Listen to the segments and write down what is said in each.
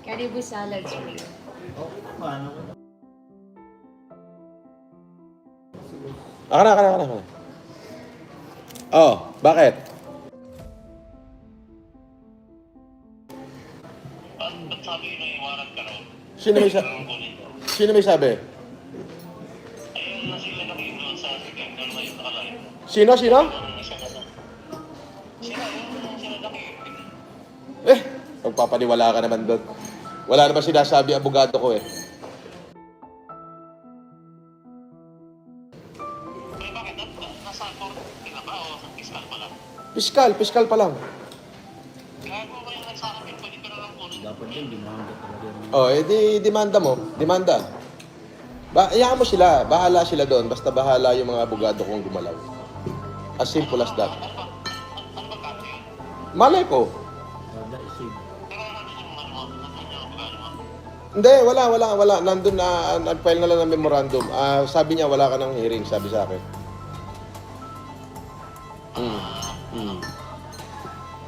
Caribou salad, sir. Oh, paano? Akala. Oh, bakit? Ba't sabi na iwanan ka raw? Sino may sabi? Ayun na sila nakikinuha sa second call ngayon nakalive. Sino? Sila yung sila nakikinuha. Magpapaniwala ka naman doon. Wala naman sinasabi abogado ko eh. Eh bakit? Nasa korte ka ba o sa fiscal pa lang? Piskal pa lang. Gago kayo nagsakapin, pwede ka na lang kunin. Dapat yun, demanda talaga yun. Oh, edi demanda mo. Demanda. Iyaan mo sila. Bahala sila doon. Basta bahala yung mga abogado kong gumalaw. As simple as that. Ano ba kaso yun? Malay ko. Wala isip. Pero ano yung ano mo? Nandun yung abogado mo? Hindi, wala. Nandun na, nag-file na lang ng memorandum. Sabi niya, wala ka ng hearing, sabi sa akin.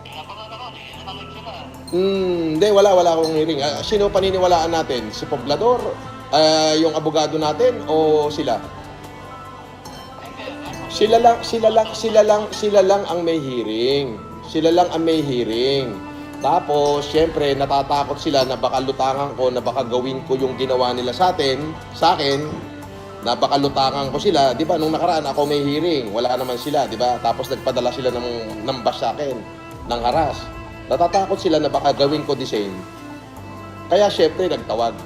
Napangalan ko, nakalive sila. Hindi, wala akong hearing. Sino paniniwalaan natin? Si Poblador? Yung abogado natin? O sila? Sila lang ang may hearing. Sila lang ang may hearing. Tapos, syempre, natatakot sila na baka lutangan ko, na baka gawin ko yung ginawa nila sa akin, na baka lutangan ko sila. Di ba, nung nakaraan ako may hearing, wala naman sila, di ba? Tapos nagpadala sila ng bash sa akin, ng haras. Natatakot sila na baka gawin ko the same. Kaya, syempre, nagtawag.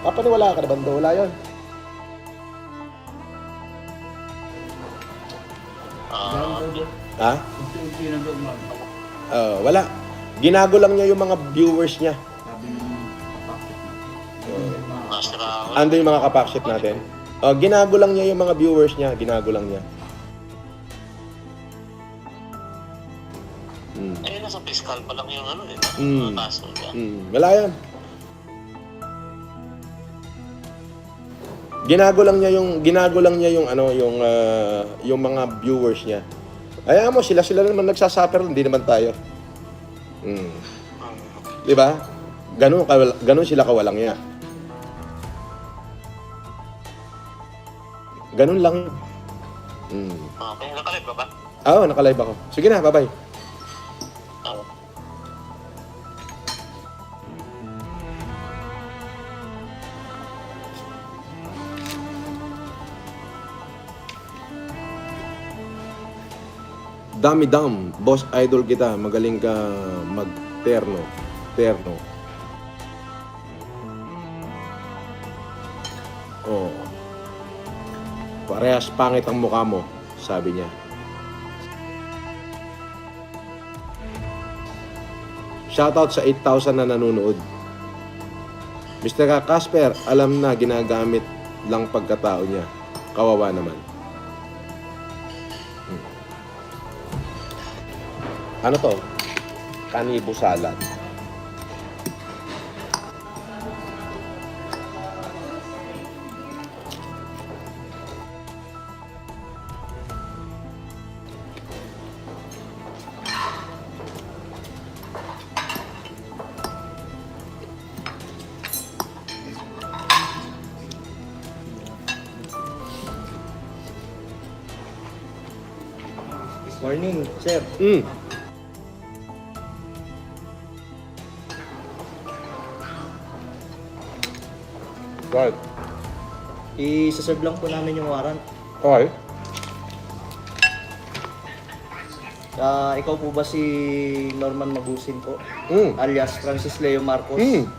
Papaniwala ka na ba? Wala yun. Ha? Unti-unti na doon, ma'am. Wala. Ginago lang niya yung mga viewers niya. Sabi ng kapakit na. Nasira ako. Ando yung mga kapakship natin. Ginago lang niya yung mga viewers niya. Ginago lang niya. Eh, nasa fiscal pa lang yung ano eh. Mm. Mga kaso ba? Wala yan. Ginago lang niya yung mga viewers niya. Ayaw mo, sila naman nagsasuffer, hindi naman tayo. Di ba? Ganun sila kawalang niya. Ganun lang. Okay, nakalive ka ba? Oo, nakalive ako. Sige na, bye-bye. Oo. Dami-dam, boss idol kita, magaling ka mag-terno. Oh. Parehas pangit ang mukha mo, sabi niya. Shoutout sa 8,000 na nanonood. Mr. Casper, alam na ginagamit lang pagkatao niya. Kawawa naman. Ano to? Caribou salad. Morning, sir. Right. I-serve lang po namin yung warrant. Okay. Ikaw po ba si Norman Magusin po? Mm. Alias Francis Leo Marcos? Hindi.